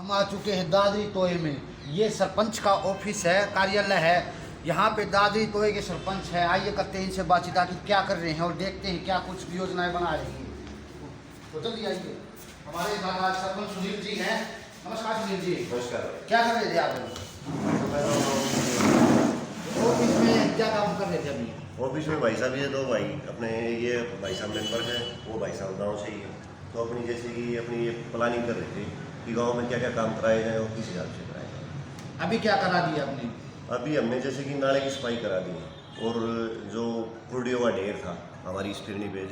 हम आ चुके हैं दादरी टोए में। ये सरपंच का ऑफिस है, कार्यालय है। यहाँ पे दादरी टोए के सरपंच है। आइए करते हैं इनसे बातचीत आखिर क्या कर रहे हैं और देखते हैं क्या कुछ योजनाएं बना रही हैं। तो जल्दी आइए। हमारे साथ आज सरपंच सुनील जी हैं। नमस्कार सुनील जी। नमस्कार। क्या कर रहे थे आप? ऑफिस में क्या काम कर रहे थे अभी? ऑफिस में भाई साहब ये दो भाई अपने ये भाई साहब मेंबर हैं, वो भाई साहब गाँव से ही हैं। तो अपनी जैसे कि अपनी ये प्लानिंग कर रहे थे कि गांव में क्या क्या काम कराए जाए और किस हिसाब से कराए जाए। अभी क्या करा दिया आपने? अभी हमने जैसे कि नाले की सफाई करा दी और जो कुर्डियों का ढेर था हमारी इस फिरनी पे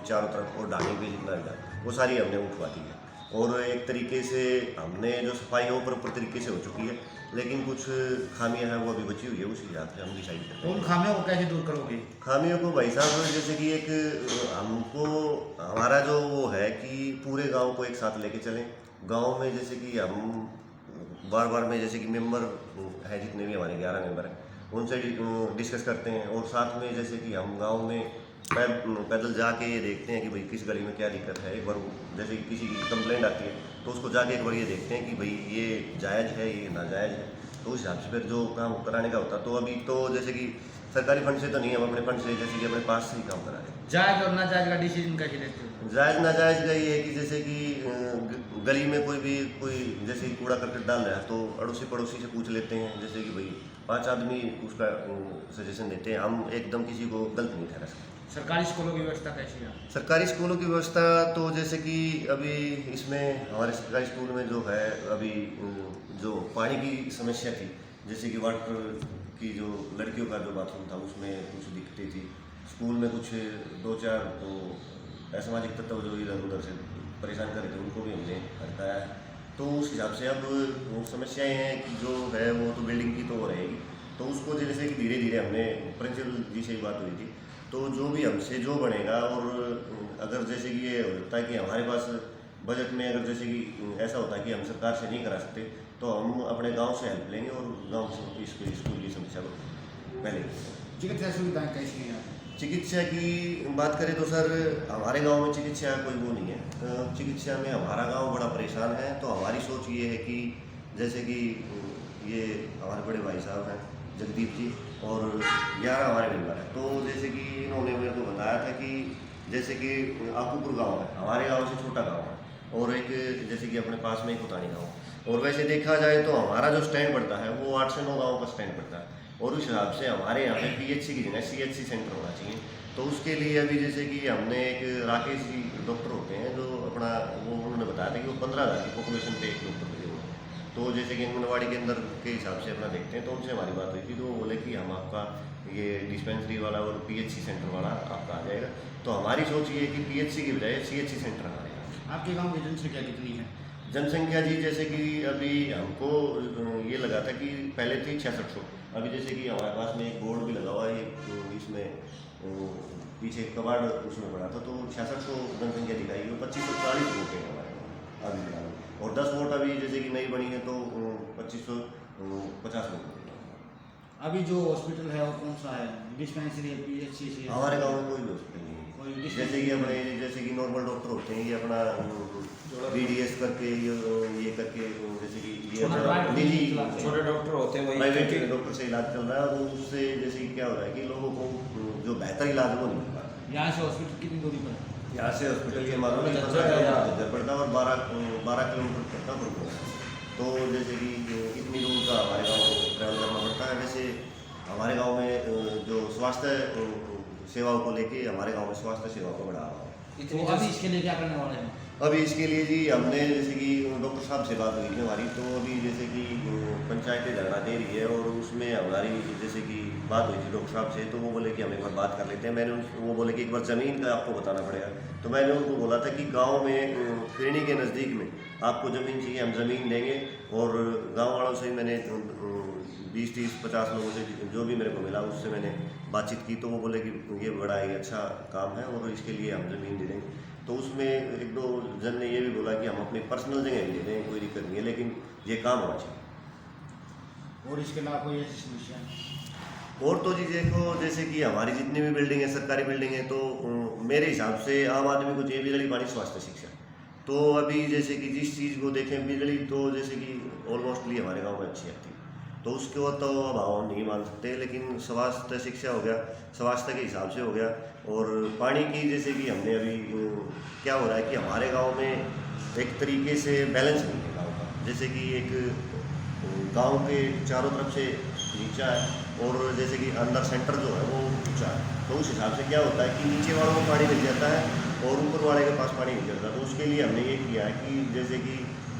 चारों तरफ और ढाणी पे जितना भी था वो सारी हमने उठवा दी है। और एक तरीके से हमने जो सफाई है वो प्रॉपर तरीके से हो चुकी है, लेकिन कुछ खामियां हैं वो अभी बची हुई है, उसी हिसाब से हम डिसाइड करते हैं। उन खामियों को कैसे दूर करोगे? खामियों को भाई साहब जैसे कि एक हमको हमारा जो वो है कि पूरे गांव को एक साथ लेके चलें। गांव में जैसे कि हम बार बार में जैसे कि मेंबर है जितने भी हमारे 11 मेंबर हैं उनसे डिस्कस करते हैं और साथ में जैसे कि हम गांव में पैदल जाके ये देखते हैं कि भाई किस गली में क्या दिक्कत है। एक बार जैसे कि किसी की कंप्लेंट आती है तो उसको जाके एक बार ये देखते हैं कि भाई ये जायज़ है ये नाजायज़ है, तो उस हिसाब से फिर जो काम कराने का होता है। तो अभी तो जैसे कि सरकारी फंड से तो नहीं, हम अपने फंड से जैसे कि अपने पास से ही काम करा रहे हैं। जायज और नाजायज का डिसीजन कैसे लेते हो? जायज़ नाजायज़ का ये है कि जैसे कि गली में कोई जैसे कि कूड़ा करकट डाल रहा है तो अड़ोसी पड़ोसी से पूछ लेते हैं, जैसे कि भाई 5 आदमी उसका सजेशन देते हैं, हम एकदम किसी को गलत नहीं ठहरा सकते। सरकारी स्कूलों की व्यवस्था कैसी है? सरकारी स्कूलों की व्यवस्था तो जैसे कि अभी इसमें हमारे सरकारी स्कूल में जो है अभी जो पानी की समस्या थी, जैसे कि वाटर की जो लड़कियों का जो बाथरूम था उसमें कुछ दिक्कतें थी। स्कूल में कुछ 2-4 तो असामाजिक तत्व जो इधर उधर से परेशान कर रहे थे उनको भी हमने हटाया है। तो उस हिसाब से अब वो समस्याएं हैं कि जो है वो तो बिल्डिंग की तो वो रहेगी, तो उसको जैसे कि धीरे धीरे हमने प्रिंसिपल जी से ही बात हुई थी, तो जो भी हमसे जो बनेगा और अगर जैसे कि ये होता है कि हमारे पास बजट में अगर जैसे कि ऐसा होता है कि हम सरकार से नहीं करा सकते तो हम अपने गांव से हेल्प लेंगे और गांव से इसको स्कूल की समस्या को पहले। चिकित्सा सुविधाएं कैसी हैं? चिकित्सा की बात करें तो सर हमारे गांव में चिकित्सा कोई वो नहीं है। चिकित्सा में हमारा गांव बड़ा परेशान है, तो हमारी सोच ये है कि जैसे कि ये हमारे बड़े भाई साहब हैं जगदीप जी और 11 हमारे मेंबर हैं, तो जैसे कि इन्होंने मेरे को बताया था कि जैसे कि आपूपुर गांव है हमारे गांव से छोटा गांव है और एक जैसे कि अपने पास में एक उतानी गाँव, और वैसे देखा जाए तो हमारा जो स्टैंड पड़ता है वो 8 से 9 गाँव का स्टैंड पड़ता है और उस हिसाब से हमारे यहाँ पे पीएचसी की जगह सीएचसी सेंटर होना चाहिए। तो उसके लिए अभी जैसे कि हमने एक राकेश जी डॉक्टर होते हैं जो अपना वो उन्होंने बताया था कि वो 15,000 की पॉपुलेशन पे एक डॉक्टर लगे हुए हैं, तो जैसे कि अंगनवाड़ी के अंदर के हिसाब से अपना देखते हैं। तो उनसे हमारी बात हुई थी तो वो बोले कि हम आपका ये डिस्पेंसरी वाला और पीएचसी सेंटर वाला आपका आ जाएगा। तो हमारी सोच ये है कि पीएचसी की बजाय सीएचसी सेंटर हमारे यहाँ। आपके गांव की जनसंख्या कितनी है? जनसंख्या जी जैसे कि अभी हमको ये लगा था कि पहले थी 6600, अभी जैसे कि हमारे पास में एक बोर्ड भी लगा हुआ है इसमें पीछे कबाड़ उसमें पड़ा था, तो 6600 जनसंख्या दिखाई है। 2540 वोट है हमारे अभी फिलहाल, और 10 वोट अभी जैसे कि नई बनी है तो 2550 वोट। अभी जो हॉस्पिटल है वो कौन सा है? डिस्पेंसरी है, पीएचसी से? हमारे गाँव में कोई भी हॉस्पिटल नहीं है। कोई जैसे कि अपने जैसे कि नॉर्मल डॉक्टर होते हैं ये अपना बीडीएस करके ये करके जैसे कि ये निजी छोटे डॉक्टर होते हैं वही प्राइवेट डॉक्टर से इलाज चल रहा है, और उससे जैसे कि क्या हो रहा है कि लोगों को जो बेहतर इलाज वो नहीं मिल पा रहा। यहाँ से हॉस्पिटल कितनी दूरी पर है? यहाँ से हॉस्पिटल ये मालूम नहीं पड़ता और 12 किलोमीटर पड़ता है। तो जैसे कि इतनी दूर का हमारे गाँव को ट्रैवल करना पड़ता है। वैसे हमारे गाँव में जो स्वास्थ्य सेवाओं को लेके हमारे गांव में स्वास्थ्य सेवाओं को बढ़ा रहा है। तो अभी इसके लिए क्या करने वाले हैं? अभी इसके लिए जी हमने जैसे कि डॉक्टर साहब से बात हुई थी हमारी, तो अभी जैसे कि पंचायतें झगड़ा दे रही है और उसमें हमारी जैसे कि बात हुई थी डॉक्टर साहब से, तो वो बोले कि हम एक बार बात कर लेते हैं। मैंने वो बोले कि एक बार ज़मीन का आपको बताना पड़ेगा, तो मैंने उनको बोला था कि गाँव में फिरनी के नज़दीक में आपको ज़मीन चाहिए, हम ज़मीन देंगे। और गाँव वालों से मैंने 20-30-50 लोगों से जो भी मेरे को मिला उससे मैंने बातचीत की, तो वो बोले कि ये बड़ा ही अच्छा काम है और इसके लिए हम ज़मीन दे देंगे। तो उसमें 1-2 जन ने ये भी बोला कि हम अपनी पर्सनल जगह भी दे देंगे, कोई दिक्कत नहीं है, लेकिन ये काम होना चाहिए। और इसके अलावा कोई ऐसी समस्या है? और तो जी देखो जैसे कि हमारी जितनी भी बिल्डिंग है सरकारी बिल्डिंग है, तो मेरे हिसाब से आम आदमी को चाहिए बिजली पानी स्वास्थ्य शिक्षा, तो अभी जैसे कि जिस चीज़ को देखें, बिजली तो जैसे कि ऑलमोस्टली हमारे गांव में अच्छी आती है, तो उसको तो अब हम नहीं मान सकते। लेकिन स्वास्थ्य शिक्षा हो गया, स्वास्थ्य के हिसाब से हो गया, और पानी की जैसे कि हमने अभी क्या हो रहा है कि हमारे गांव में एक तरीके से बैलेंस नहीं है गाँव का। जैसे कि एक गांव के चारों तरफ से नीचा है और जैसे कि अंदर सेंटर जो है वो ऊंचा है, तो उस हिसाब से क्या होता है कि नीचे वालों को पानी मिल जाता है और ऊपर वाले के पास पानी नहीं चलता। तो उसके लिए हमने ये किया है कि जैसे कि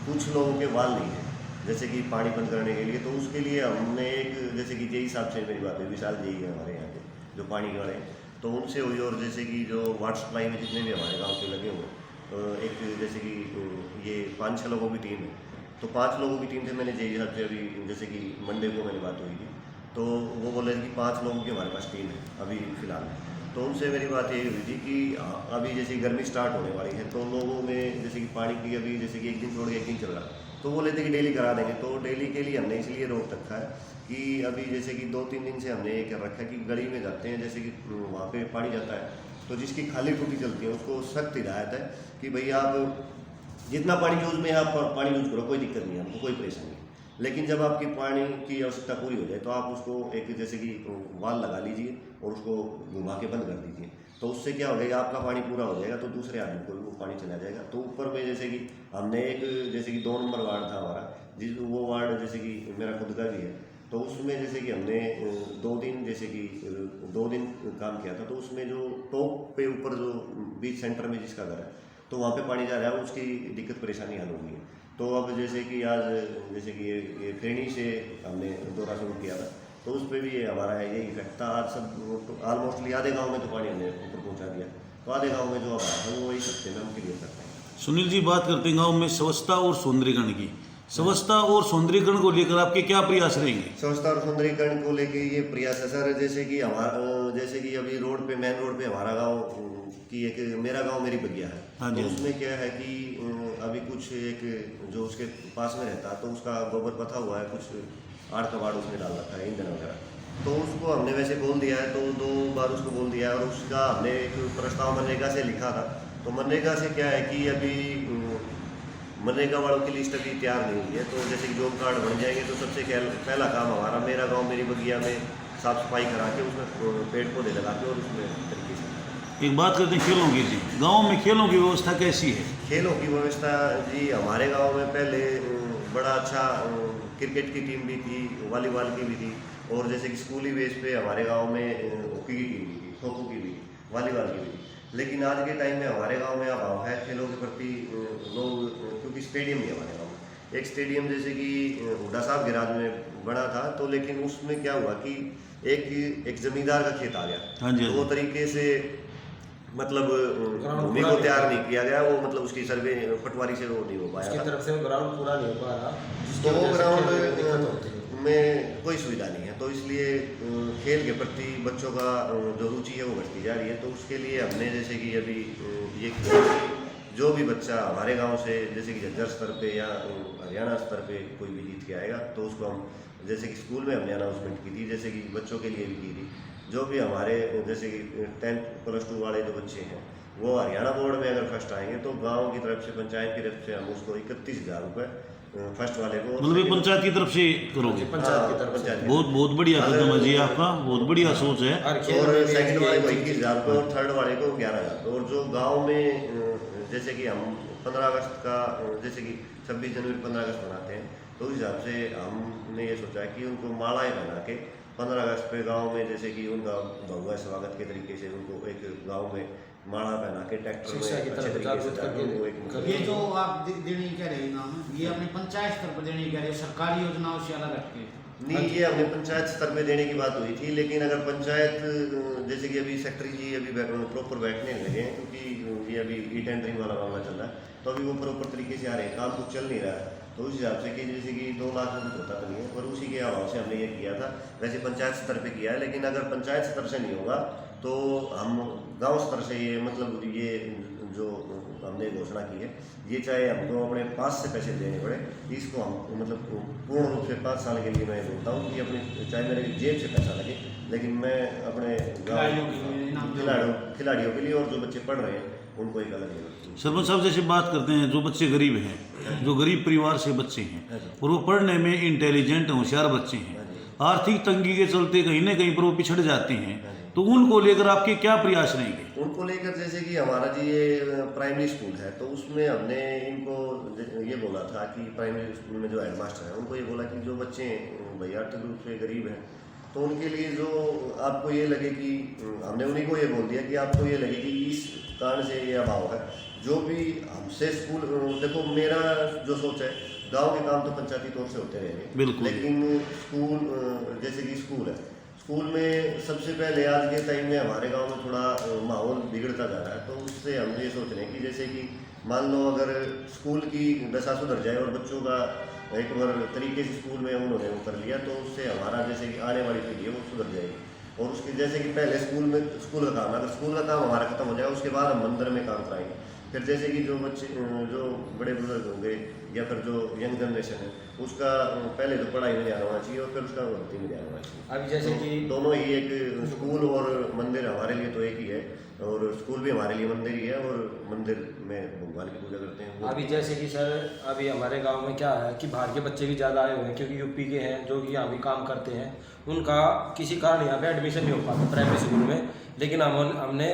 कुछ लोगों के वाल नहीं है जैसे कि पानी बंद करने के लिए, तो उसके लिए हमने एक जैसे कि जेई साहब से मेरी बात हुई, विशाल जेई है हमारे यहाँ के जो पानी वाले हैं, तो उनसे हुई। और जैसे कि जो वाटर सप्लाई में जितने भी हमारे गाँव के लगे हुए, एक जैसे कि ये 5-6 लोगों की टीम है, तो 5 लोगों की टीम से मैंने जेई साहब से अभी जैसे कि मंडे को मैंने बात हुई थी, तो वो बोले कि 5 लोगों की हमारे पास टीम है अभी फ़िलहाल। तो उनसे मेरी बात यही हुई थी कि अभी जैसे गर्मी स्टार्ट होने वाली है, तो लोगों में जैसे कि पानी की अभी जैसे कि एक दिन छोड़ के एक दिन चल रहा है, तो वो लेते कि डेली करा देंगे। तो डेली के लिए हमने इसलिए रोक रखा है कि अभी जैसे कि 2-3 दिन से हमने ये कर रखा है कि गली में जाते हैं, जैसे कि वहाँ पे पानी जाता है, तो जिसकी खाली टूटी चलती है उसको सख्त हिदायत है कि भाई आप जितना पानी यूज़ में आप पानी यूज़ करो, कोई दिक्कत नहीं है, हमको कोई परेशानी नहीं। लेकिन जब आपकी पानी की आवश्यकता पूरी हो जाए तो आप उसको एक जैसे कि वाल लगा लीजिए और उसको घुमा के बंद कर दीजिए, तो उससे क्या हो जाएगा, आपका पानी पूरा हो जाएगा, तो दूसरे आदमी को भी वो पानी चला जाएगा। तो ऊपर में जैसे कि हमने एक जैसे कि 2 नंबर वार्ड था हमारा, जिस वो वार्ड जैसे कि मेरा खुद का भी है, तो उसमें जैसे कि हमने 2 दिन जैसे कि 2 दिन काम किया था, तो उसमें जो टॉप पे ऊपर जो बीच सेंटर में जिसका घर है, तो वहाँ पे पानी जा रहा है, उसकी दिक्कत परेशानी हल हो गई है। तो अब जैसे कि आज जैसे कि ये फेनी से हमने दौरा शुरू किया था, तो उस पर भी ये हमारा है यही इफेक्ट था। आज सब ऑलमोस्टली आधे गांव में तो पानी हमने ऊपर पहुंचा दिया, तो आधे गांव में जो हमारा है वो वही सकते हैं, हम क्लियर करते हैं। सुनील जी, बात करते हैं गांव में स्वच्छता और सौंदर्यीकरण की। स्वच्छता और सौंदर्यीकरण को लेकर आपके क्या प्रयास रहेंगे? स्वच्छता और सौंदर्यीकरण को लेके ये प्रयास है सर, जैसे कि हमारा जैसे कि अभी रोड पे, मेन रोड पे हमारा गांव की एक मेरा गांव मेरी बगिया है, तो उसमें क्या है कि अभी कुछ एक जो उसके पास में रहता है, तो उसका गोबर पथा हुआ है, कुछ आड़ कबाड़ उसमें डाल रखा है, ईंधन वगैरह, तो उसको हमने वैसे बोल दिया है, तो 2 बार उसको बोल दिया है। और उसका हमने एक प्रस्ताव मनरेगा से लिखा था, तो मनरेगा से क्या है कि अभी मनरेगा वालों की लिस्ट अभी तैयार नहीं हुई है, तो जैसे कि जॉब कार्ड बन जाएंगे तो सबसे पहला काम हमारा मेरा गांव मेरी बगिया में साफ़ सफाई करा के उसमें पेड़ पौधे लगा के और उसमें तरीके से। एक बात करते हैं खेलों की जी, गांव में खेलों की व्यवस्था कैसी है? खेलों की व्यवस्था जी हमारे गांव में पहले बड़ा अच्छा क्रिकेट की टीम भी थी, वॉलीबॉल की भी थी, और जैसे कि स्कूली बेस पे हमारे गांव में हॉकी की टीम भी थी, खो खो की भी थी, वॉलीबॉल की भी थी। लेकिन आज के टाइम में हमारे गांव में अभाव है खेलों के प्रति। लोग क्योंकि स्टेडियम नहीं है हमारे गाँव में, एक स्टेडियम जैसे कि हुड्डा साहब गिराज में बना था, तो लेकिन उसमें क्या हुआ कि एक जमींदार का खेत आ गया, तो वो तरीके से मतलब भूमि को तैयार नहीं किया गया, वो मतलब उसकी सर्वे पटवारी से वो नहीं हो पाया, उसकी तरफ से ग्राउंड पूरा नहीं हो पा रहा, तो वो ग्राउंड में कोई सुविधा नहीं है, तो इसलिए खेल के प्रति बच्चों का जो रुचि है वो बढ़ती जा रही है। तो उसके लिए हमने जैसे कि अभी ये जो भी बच्चा हमारे गांव से जैसे कि झज्जर स्तर पे या हरियाणा स्तर पे कोई भी जीत के आएगा, तो उसको हम जैसे कि स्कूल में हमने अनाउंसमेंट की थी, जैसे कि बच्चों के लिए भी की थी, जो भी हमारे जैसे कि 10+2 वाले जो बच्चे हैं वो हरियाणा बोर्ड में अगर फर्स्ट आएंगे, तो गांव की तरफ से, पंचायत की तरफ से हम उसको 31,000 रुपये फर्स्ट वाले को, मतलब पंचायत की तरफ से करोगे? पंचायत की तरफ से। बहुत बढ़िया कदम है जी आपका, बहुत बढ़िया सोच है। और सेकंड वाले को 21,000 रुपये और थर्ड वाले को 11,000 रुपये। और जो गाँव में जैसे कि हम 15 अगस्त का जैसे कि 26 जनवरी 15 अगस्त मनाते हैं, तो उस हिसाब से हमने ये सोचा कि उनको मालाएं बना के 15 अगस्त पे गांव में जैसे कि उनका भव्य स्वागत के तरीके से उनको एक गांव में माला पहना के ट्रैक्टर में अच्छे तरीके से ये जो आप देने कह रहे हैं नाम, ये अपने पंचायत स्तर पर देने कह रहे हैं, सरकारी योजनाओं से अलग रखते हैं? नहीं, ये हमने पंचायत स्तर पे देने की बात हुई थी, लेकिन अगर पंचायत जैसे कि अभी सेक्रेटरी जी अभी प्रॉपर बैठने लगे हैं, क्योंकि ये अभी टेंडरिंग वाला मामला चल रहा है, तो अभी वो प्रॉपर तरीके से आ रहे हैं, काम कुछ चल नहीं रहा है, तो उस हिसाब से कि जैसे कि 2 लाख में कुछ होता तो नहीं है, पर उसी के अभाव से हमने ये किया था। वैसे पंचायत स्तर पे किया है, लेकिन अगर पंचायत स्तर से नहीं होगा तो हम गांव स्तर से ये मतलब ये जो हमने घोषणा की है, ये चाहे हमको अपने पास से पैसे देने पड़े, इसको हम मतलब पूर्ण रूप से 5 साल के लिए मैं बोलता हूँ कि अपने चाहे मेरे जेब से पैसा लगे, लेकिन मैं अपने खिलाड़ियों के लिए और जो बच्चे पढ़ रहे हैं उनको एक अलग लेवल। सरपंच साहब जैसे बात करते हैं जो बच्चे गरीब हैं, जो गरीब परिवार से बच्चे हैं और वो पढ़ने में इंटेलिजेंट होशियार बच्चे हैं, आर्थिक तंगी के चलते कहीं ना कहीं पर वो पिछड़ जाते हैं, तो उनको लेकर आपके क्या प्रयास रहेंगे? उनको लेकर जैसे कि हमारा जी ये प्राइमरी स्कूल है, तो उसमें हमने इनको ये बोला था कि प्राइमरी स्कूल में जो हेडमास्टर है उनको ये बोला कि जो बच्चे भाई आर्थिक रूप से गरीब हैं, तो उनके लिए जो आपको ये लगे कि हमने उन्हीं को ये बोल दिया कि आपको ये लगे कि इस कारण से ये अभाव है, जो भी हमसे स्कूल, देखो मेरा जो सोच है, गांव के काम तो पंचायती तौर से होते रहेंगे, लेकिन स्कूल जैसे कि स्कूल है, स्कूल में सबसे पहले आज के टाइम में हमारे गांव में थोड़ा माहौल बिगड़ता जा रहा है, तो उससे हम ये सोच रहे हैं कि जैसे कि मान लो अगर स्कूल की दशा सुधर जाए और बच्चों का एक बार तरीके से स्कूल में उन्होंने वो कर लिया, तो उससे हमारा जैसे कि आने वाली पीढ़ी है वो सुधर जाएगी। और उसके जैसे कि पहले स्कूल का काम, अगर स्कूल का काम हमारा खत्म हो जाए उसके बाद हम मंदिर में काम कराएंगे, फिर जैसे कि जो बच्चे जो बड़े बुजुर्ग होंगे या फिर जो यंग जनरेशन है उसका पहले तो पढ़ाई में ध्यान होना चाहिए और फिर उसका भक्ति में ध्यान होना चाहिए। अभी जैसे तो कि दोनों ही एक, स्कूल और मंदिर हमारे लिए तो एक ही है, और स्कूल भी हमारे लिए मंदिर ही है, और मंदिर में भगवान की पूजा करते हैं। अभी जैसे कि सर अभी हमारे गांव में क्या है कि बाहर के बच्चे भी ज़्यादा आए हुए हैं, क्योंकि यूपी के हैं जो कि यहाँ भी काम करते हैं, उनका किसी कारण यहाँ पे एडमिशन नहीं हो पाता प्राइमरी स्कूल में। लेकिन हमने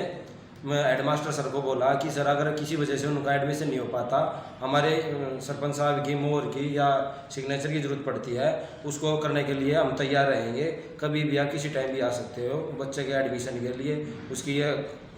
हेडमास्टर सर को बोला कि सर अगर किसी वजह से उनका एडमिशन नहीं हो पाता, हमारे सरपंच साहब की मोहर की या सिग्नेचर की ज़रूरत पड़ती है, उसको करने के लिए हम तैयार रहेंगे, कभी भी आप किसी टाइम भी आ सकते हो बच्चे के एडमिशन के लिए। उसकी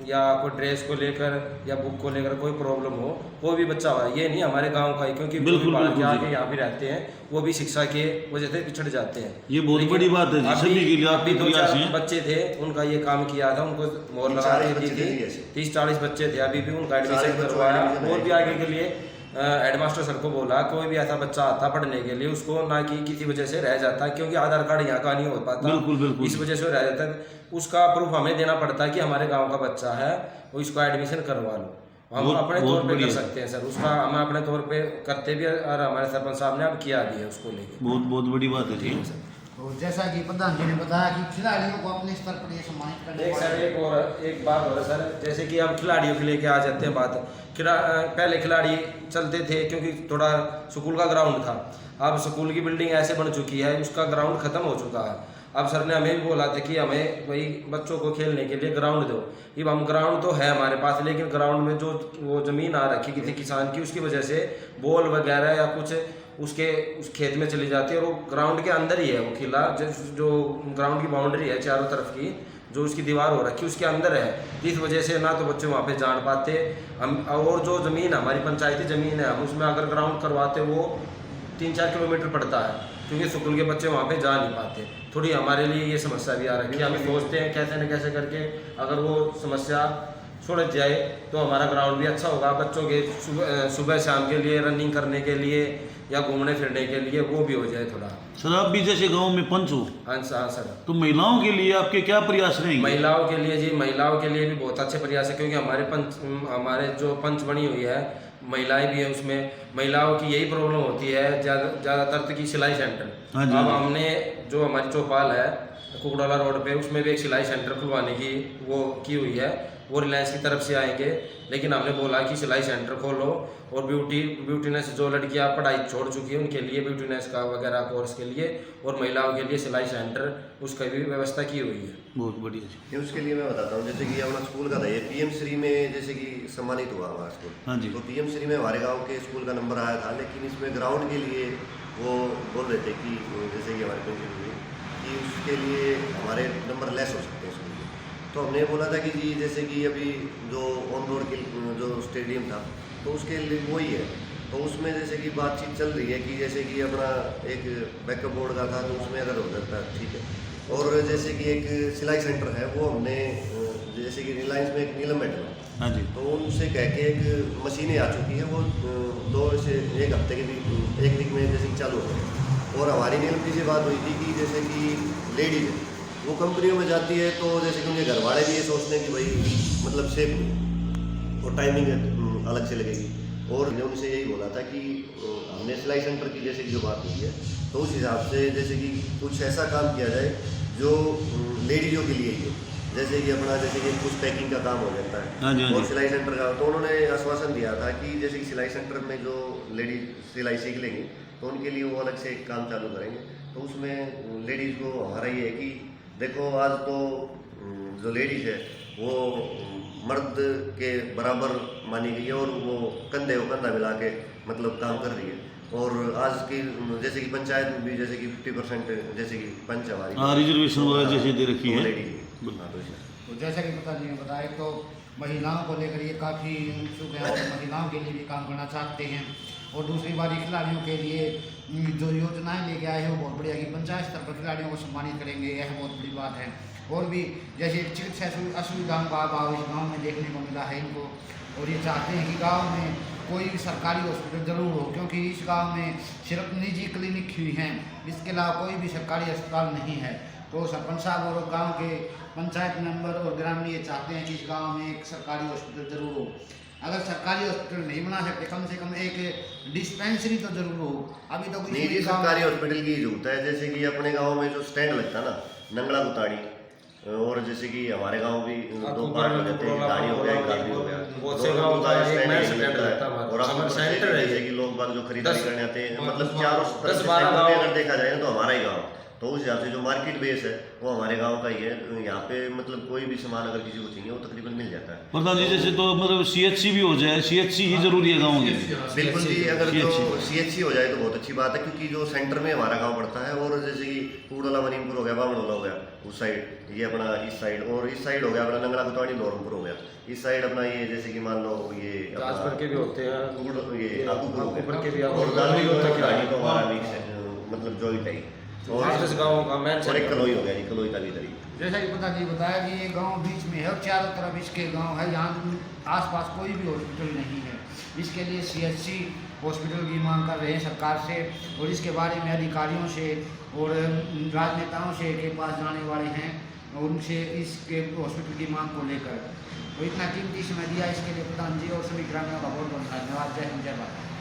या कोई ड्रेस को लेकर या बुक को लेकर कोई प्रॉब्लम हो, कोई भी बच्चा हो, ये नहीं हमारे गांव का ही, क्योंकि बाहर के आके यहाँ भी रहते हैं, वो भी शिक्षा के वजह से पिछड़ जाते हैं। ये बहुत बड़ी बात है सभी के लिए। आप भी 2-4 बच्चे थे, उनका ये काम किया था, उनको मोहर लगा दी थी, 30-40 बच्चे थे, अभी भी उनका एडमिशन करवाया। और भी आगे के लिए हेडमास्टर सर को बोला कोई भी ऐसा बच्चा आता पढ़ने के लिए, उसको ना कि किसी वजह से रह जाता, क्योंकि आधार कार्ड यहाँ का नहीं हो पाता, इस वजह से रह जाता है, उसका प्रूफ हमें देना पड़ता है कि हमारे गांव का बच्चा है, वो इसको एडमिशन करवा लो। हम अपने तौर पे कर सकते हैं सर, उसका हम अपने तौर पे करते भी, और हमारे सरपंच साहब ने अब किया भी है उसको लेके। बहुत बड़ी बात है जी सर। और जैसा कि प्रधान जी ने बताया कि खिलाड़ियों को अपने स्तर पर ये सम्मानित करने एक बात हो रहा सर, जैसे कि हम खिलाड़ियों के लेके आ जाते हैं बात, पहले खिलाड़ी चलते थे क्योंकि थोड़ा स्कूल का ग्राउंड था, अब स्कूल की बिल्डिंग ऐसे बन चुकी है, उसका ग्राउंड खत्म हो चुका है। अब सर ने हमें भी बोला था कि हमें वही बच्चों को खेलने के लिए ग्राउंड दो। अब हम ग्राउंड तो है हमारे पास, लेकिन ग्राउंड में जो वो ज़मीन आ रखी किसी किसान की, उसकी वजह से बॉल वगैरह या कुछ उस खेत में चली जाती है, और वो ग्राउंड के अंदर ही है वो किला, जो ग्राउंड की बाउंड्री है चारों तरफ की, जो उसकी दीवार हो रखी उसके अंदर है, इस वजह से ना तो बच्चे वहाँ पे जान पाते हम। और जो ज़मीन हमारी पंचायती ज़मीन है, हम उसमें अगर ग्राउंड करवाते वो 3-4 किलोमीटर पड़ता है, क्योंकि स्कूल के बच्चे वहाँ पे जा नहीं पाते। थोड़ी हमारे लिए ये समस्या भी आ रही है, हम सोचते हैं कैसे न कैसे करके अगर वो समस्या सुलझ जाए तो हमारा ग्राउंड भी अच्छा होगा, बच्चों के सुबह शाम के लिए रनिंग करने के लिए या घूमने फिरने के लिए वो भी हो जाए थोड़ा। सर आप भी जैसे गांव में पंच हो, हाँ सर, तो महिलाओं के लिए आपके क्या प्रयास रहेंगे? महिलाओं के लिए जी, महिलाओं के लिए भी बहुत अच्छे प्रयास है, क्योंकि हमारे जो पंच बनी हुई है, महिलाएं भी है उसमें। महिलाओं की यही प्रॉब्लम होती है ज़्यादातर की सिलाई सेंटर। अब हमने जो हमारी चौपाल है कुकड़ोला रोड पे, उसमें भी एक सिलाई सेंटर खुलवाने की वो की हुई है, वो रिलायंस की तरफ से आएंगे, लेकिन हमने बोला कि सिलाई सेंटर खोलो, और ब्यूटीनेस जो लड़कियां पढ़ाई छोड़ चुकी है उनके लिए ब्यूटीनेस का वगैरह कोर्स के लिए, और महिलाओं के लिए सिलाई सेंटर, उसका भी व्यवस्था की हुई है। बहुत बढ़िया। ये उसके लिए मैं बताता हूँ, जैसे कि अपना स्कूल का था ये पीएम श्री में जैसे कि सम्मानित हुआ हमारा स्कूल। हाँ जी। तो पीएम श्री में हमारे गांव के स्कूल का नंबर आया था, लेकिन इसमें ग्राउंड के लिए वो बोल रहे थे कि जैसे कि हमारे प्रिंसिपल हुई कि उसके लिए हमारे नंबर लेस हो सकते हैं स्कूल के। तो हमने बोला था कि जी जैसे कि अभी जो ऑन रोड के जो स्टेडियम था तो उसके लिए वही है, तो उसमें जैसे कि बातचीत चल रही है कि जैसे कि अपना एक बैकअप बोर्ड का था, तो उसमें अगर हो जाता है ठीक है। और जैसे कि एक सिलाई सेंटर है वो हमने जैसे कि रिलायंस में एक नीलम मेटल, हाँ जी, तो उनसे कह के एक मशीनें आ चुकी है, वो 2 से 1 हफ्ते के एक वीक में जैसे कि चालू हो गई। और हमारी नीलम जी से बात हुई थी कि जैसे कि लेडीज वो कंपनियों में जाती है, तो जैसे कि उनके घर वाले भी ये सोचते हैं कि भाई मतलब सेफ नहीं, और टाइमिंग अलग से लगेगी। और मैंने उनसे यही बोला था कि हमने सिलाई सेंटर की जैसे कि जो बात हुई है, तो उस हिसाब से जैसे कि कुछ ऐसा काम किया जाए जो लेडीज़ों के लिए ही हो, जैसे कि अपना जैसे कि कुछ पैकिंग का काम हो जाता हाँ जी, हाँ है और जी। सिलाई सेंटर का, तो उन्होंने आश्वासन दिया था कि जैसे कि सिलाई सेंटर में जो लेडीज सिलाई सीख लेंगी तो उनके लिए वो अलग से एक काम चालू करेंगे। तो उसमें लेडीज़ को हमारा ये है कि देखो आज तो जो लेडीज़ है वो मर्द के बराबर मानी गई है और वो कंधे को कंधा मिला के मतलब काम कर रही है। और आज की जैसे कि पंचायत में भी जैसे कि 50% जैसे कि पंच हमारी हाँ, रिजर्वेशन वगैरह जैसे दे रखी है। तो जैसा कि पिताजी ने बताया तो महिलाओं को लेकर ये काफ़ी उत्सुक है और महिलाओं के लिए भी काम करना चाहते हैं। और दूसरी बारी खिलाड़ियों के लिए जो योजनाएं लेके आए हैं वो बहुत बढ़िया कि पंचायत स्तर पर खिलाड़ियों को सम्मानित करेंगे, यह बहुत बड़ी बात है। और भी जैसे चिकित्सा असुविधाओं का अभाव इस गाँव में देखने को मिला है इनको, और ये चाहते हैं कि गाँव में कोई भी सरकारी हॉस्पिटल ज़रूर हो, क्योंकि इस गांव में सिर्फ निजी क्लिनिक हुई हैं, इसके अलावा कोई भी सरकारी अस्पताल नहीं है। तो सरपंच साहब और गांव के पंचायत मेंबर और ग्रामीण ये चाहते हैं कि इस गांव में एक सरकारी हॉस्पिटल ज़रूर हो। अगर सरकारी हॉस्पिटल नहीं बना सकते कम से कम एक डिस्पेंसरी तो ज़रूर हो। अभी तो निजी सरकारी हॉस्पिटल की जरूरत है। जैसे कि अपने गाँव में जो स्टैंड लगता है ना नंगला गुताड़ी, और जैसे कि हमारे गांव भी 2 पार्ट हो जाते हैं, गाड़ी हो गया, एक आदमी हो गया, बहुत से गांव का एक नया स्टैंड लगता है और हमारा सेंटर है। जैसे कि लोग बाग जो खरीदारी करने आते हैं, मतलब चारों 10-12 गाँव अगर देखा जाए तो हमारा ही गाँव, तो उस हिसाब से जो मार्केट बेस है वो हमारे गांव का ही है। यहाँ पे मतलब कोई भी सामान अगर किसी को चाहिए वो तकरीबन मिल जाता है। प्रधान जी जैसे तो मतलब CHC भी हो जाए, CHC ही जरूरी है गाँव में। बिल्कुल जी, अगर जो CHC हो जाए तो बहुत अच्छी बात है, क्योंकि जो सेंटर में हमारा गांव पड़ता है और जैसे कि कूड़ोला मनीमपुर हो गया, बामणोला हो गया उस साइड, ये अपना इस साइड, और इस साइड हो गया अपना नंगला कुतवाड़ी नौरमपुर हो गया, इस साइड अपना ये जैसे कि मान लो ये राजपुर के भी होते हैं, ये आकूपुर के भी और दादरी होता है तो हमारा मिक्स है, मतलब जॉइंट है। और इस गाँव का मैन और एक कलोई हो गया जी, कलोई का भी इधर ही। जैसा कि पिताजी बताया कि ये गांव बीच में है और चारों तरफ इसके गांव है, यहाँ आसपास कोई भी हॉस्पिटल नहीं है। इसके लिए CHC हॉस्पिटल की मांग कर रहे हैं सरकार से, और इसके बारे में अधिकारियों से और राजनेताओं से के पास जाने वाले हैं और उनसे इसके हॉस्पिटल की मांग को लेकर। तो इतना कीमती समय दिया इसके लिए प्रधान जी और सभी ग्रामीणों का बहुत बहुत धन्यवाद। जय हिंद, जय भारत।